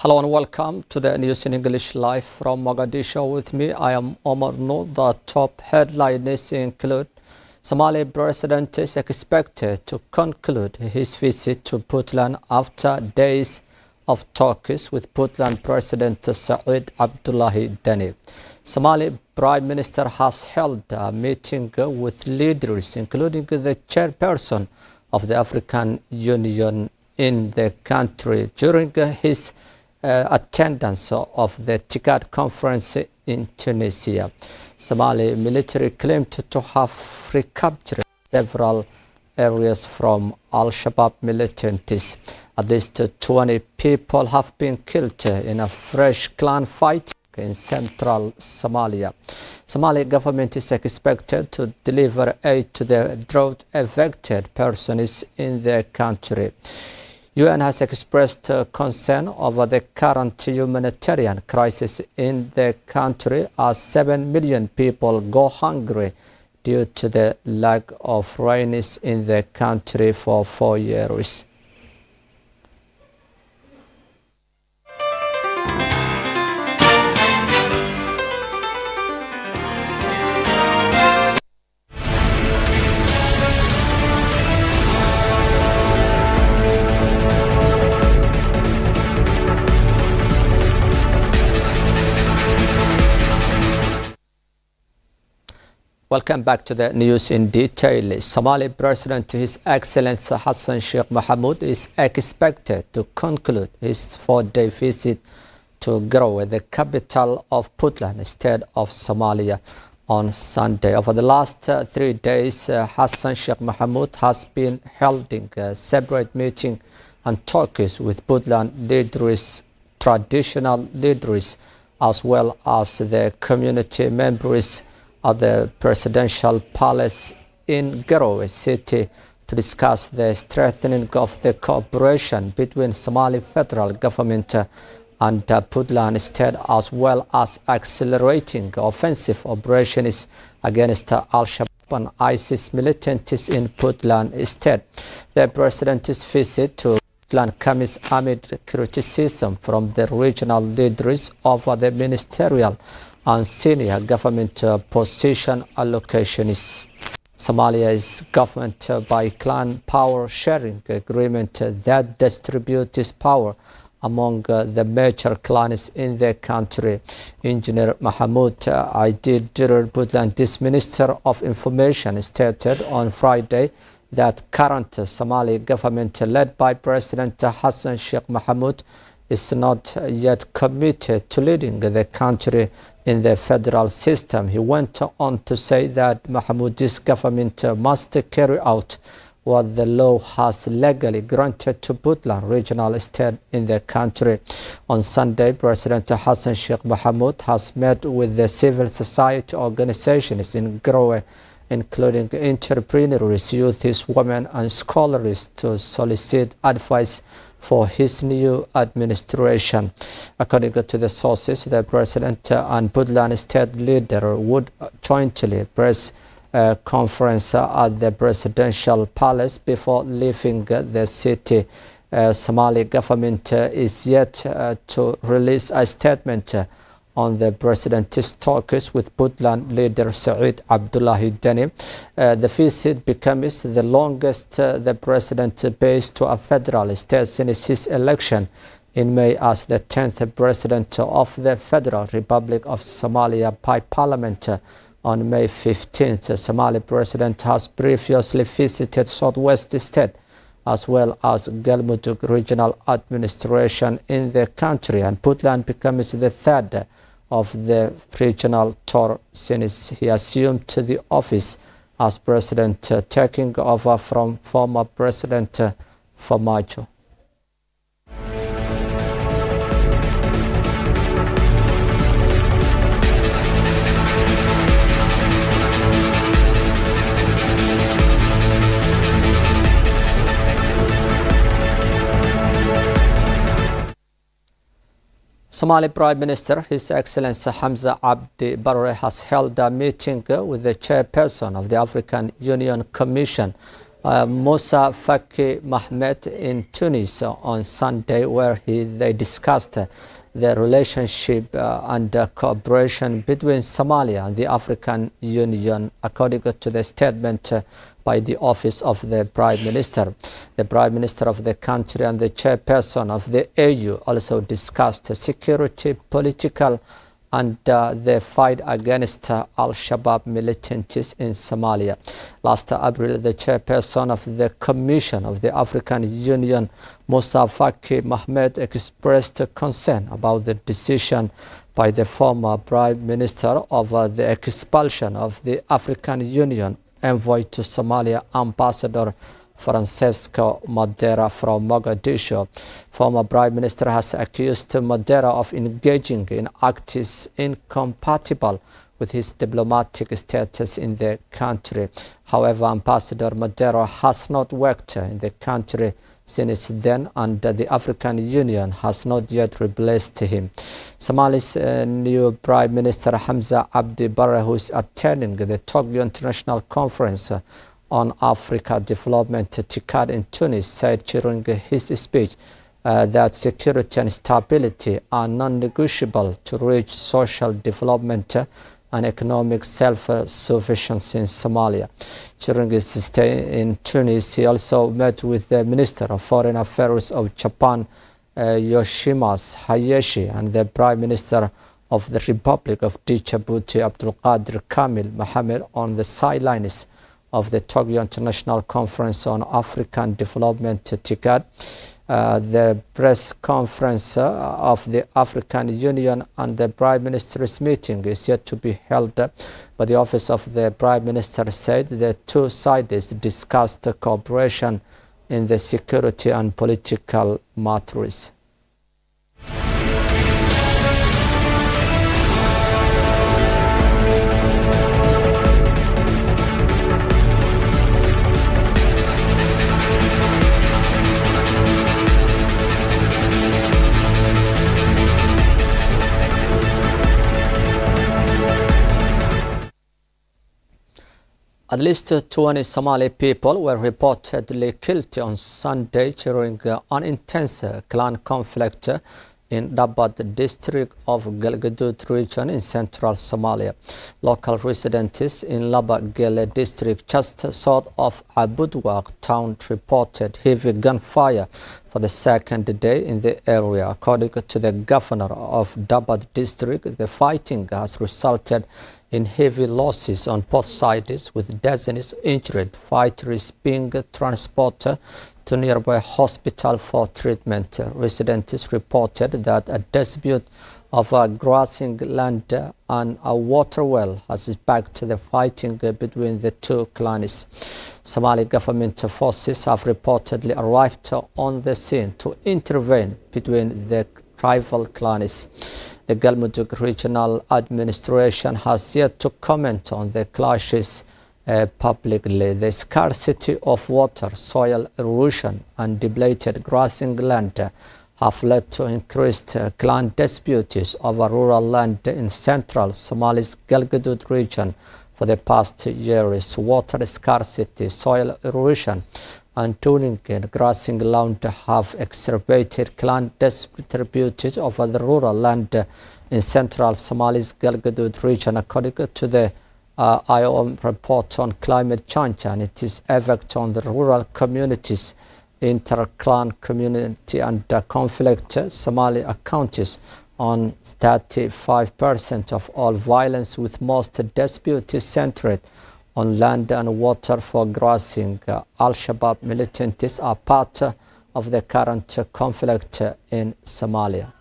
Hello and welcome to the news in English live from Mogadishu. With me, I am Omar. The top headlines include Somali president is expected to conclude his visit to Puntland after days of talks with Puntland President Saeed Abdullahi Dani. Somali Prime Minister has held a meeting with leaders, including the chairperson of the African Union in the country during his attendance of the TICAD conference in Tunisia. Somali military claimed to have recaptured several areas from Alshabab militants. At least 20 people have been killed in a fresh clan fight in central Somalia. Somali government is expected to deliver aid to the drought-affected persons in the country. UN has expressed concern over the current humanitarian crisis in the country as 7 million people go hungry due to the lack of rains in the country for 4 years. Welcome back to the news in detail. Somali President His Excellency Hassan Sheikh Mohamud is expected to conclude his 4-day visit to Garowe, the capital of Puntland, state of Somalia, on Sunday. Over the last 3 days, Hassan Sheikh Mohamud has been holding separate meetings and talks with Puntland leaders, traditional leaders, as well as the community members at the presidential palace in Garowe city to discuss the strengthening of the cooperation between Somali federal government and Puntland state, as well as accelerating offensive operations against Alshabab and ISIS militants in Puntland state. The president's visit to Puntland comes amid criticism from the regional leaders over the ministerial and senior government position allocations. Somalia is governed by clan power sharing agreement that distributes power among the major clans in the country. Engineer Mahmoud Aidid Puntland's Minister of Information stated on Friday that current Somali government led by President Hassan Sheikh Mohamud is not yet committed to leading the country in the federal system. He went on to say that Mahmoud's government must carry out what the law has legally granted to Puntland regional state in the country. On Sunday, President Hassan Sheikh Mohamud has met with the civil society organizations in Garowe, including entrepreneurs, youths, women, and scholars, to solicit advice for his new administration. According to the sources, the president and Puntland state leader would jointly press conference at the presidential palace before leaving the city. Somali government is yet to release a statement on the president's talks with Puntland leader Saeed Abdullahi Dani. The visit becomes the longest the president pays to a federal state since his election in May as the 10th president of the Federal Republic of Somalia by parliament on May 15th. Somali president has previously visited Southwest State as well as Galmudug Regional Administration in the country, and Puntland becomes the third of the regional tour since he assumed the office as president, taking over from former President Farmaajo. Somali Prime Minister His Excellency Hamza Abdi Barre has held a meeting with the chairperson of the African Union Commission Moussa Faki Mohamed in Tunis on Sunday, where they discussed the relationship and cooperation between Somalia and the African Union, according to the statement by the office of the Prime Minister. The Prime Minister of the country and the chairperson of the AU also discussed security, political, and the fight against Al-Shabaab militants in Somalia. Last April, the chairperson of the Commission of the African Union, Moussa Faki Mohamed, expressed concern about the decision by the former Prime Minister of the expulsion of the African Union envoy to Somalia, Ambassador Francesco Madera from Mogadishu. Former Prime Minister has accused Madera of engaging in acts incompatible with his diplomatic status in the country. However, Ambassador Madera has not worked in the country since then, and the African Union has not yet replaced him. Somalia's new Prime Minister Hamza Abdi Barre, who is attending the Tokyo International Conference on Africa Development TICAD in Tunis, said during his speech that security and stability are non-negotiable to reach social development and economic self-sufficiency in Somalia. During his stay in Tunis, he also met with the Minister of Foreign Affairs of Japan, Yoshimas Hayashi, and the Prime Minister of the Republic of Djibouti, Abdul Qadir Kamil Mohammed, on the sidelines of the Tokyo International Conference on African Development TICAD. The press conference of the African Union and the Prime Minister's meeting is yet to be held, but the office of the Prime Minister said the two sides discussed cooperation in the security and political matters. At least 20 Somali people were reportedly killed on Sunday during an intense clan conflict in Dabad district of Galgaduud region in central Somalia. Local residents in Labagele district just south of Abudwaq town reported heavy gunfire for the second day in the area. According to the governor of Dabad district, the fighting has resulted in heavy losses on both sides, with dozens injured, fighters being transported to nearby hospital for treatment. Residents reported that a dispute of a grazing land and a water well has sparked the fighting between the two clans. Somali government forces have reportedly arrived on the scene to intervene between the rival clans. The Galmudug Regional Administration has yet to comment on the clashes publicly. The scarcity of water, soil erosion, and depleted grazing land have led to increased clan disputes over rural land in central Somali's Galgaduud region for the past years. Water scarcity, soil erosion, and tuning and grazing land have exacerbated clan disputes over the rural land in central Somali's Galgaduud region, according to the IOM report on climate change and its effect on the rural communities, inter-clan community and conflict. Somali accounts on 35% of all violence, with most disputes centered on land and water for grazing. Al-Shabaab militants are part of the current conflict in Somalia.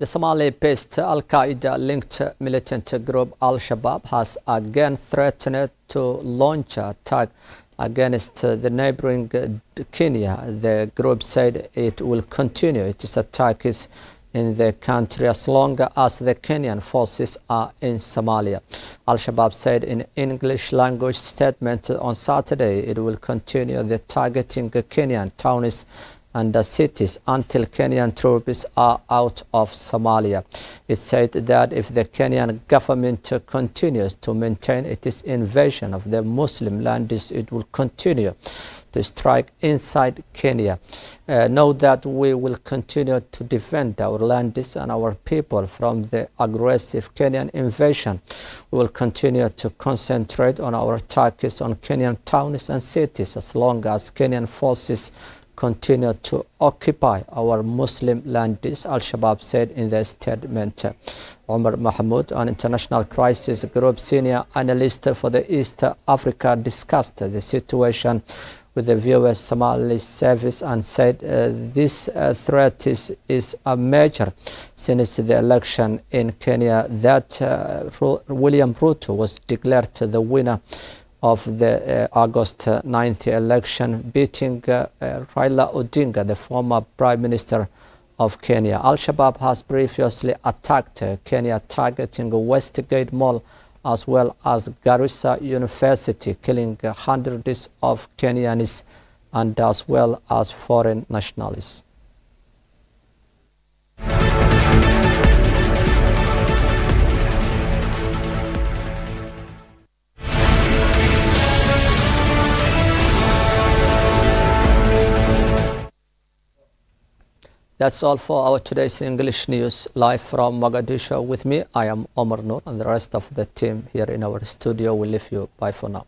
The Somali-based Al-Qaeda-linked militant group Al-Shabaab has again threatened to launch an attack against the neighboring Kenya. The group said it will continue its attacks in the country as long as the Kenyan forces are in Somalia. Al-Shabaab said in English language statement on Saturday it will continue the targeting Kenyan towns and the cities until Kenyan troops are out of Somalia. It said that if the Kenyan government continues to maintain its invasion of the Muslim lands, it will continue to strike inside Kenya. Know that we will continue to defend our lands and our people from the aggressive Kenyan invasion. We will continue to concentrate on our attacks on Kenyan towns and cities as long as Kenyan forces continue to occupy our Muslim lands, Al-Shabaab said in the statement. Omar Mahmoud, an international crisis group senior analyst for the East Africa, discussed the situation with the US Somali service and said this threat is a major since the election in Kenya that William Ruto was declared the winner of the August 9th election, beating Raila Odinga, the former Prime Minister of Kenya. Al-Shabaab has previously attacked Kenya, targeting Westgate Mall as well as Garissa University, killing hundreds of Kenyans and as well as foreign nationalists. That's all for our today's English news. Live from Mogadishu with me, I am Omar Noor, and the rest of the team here in our studio will leave you. Bye for now.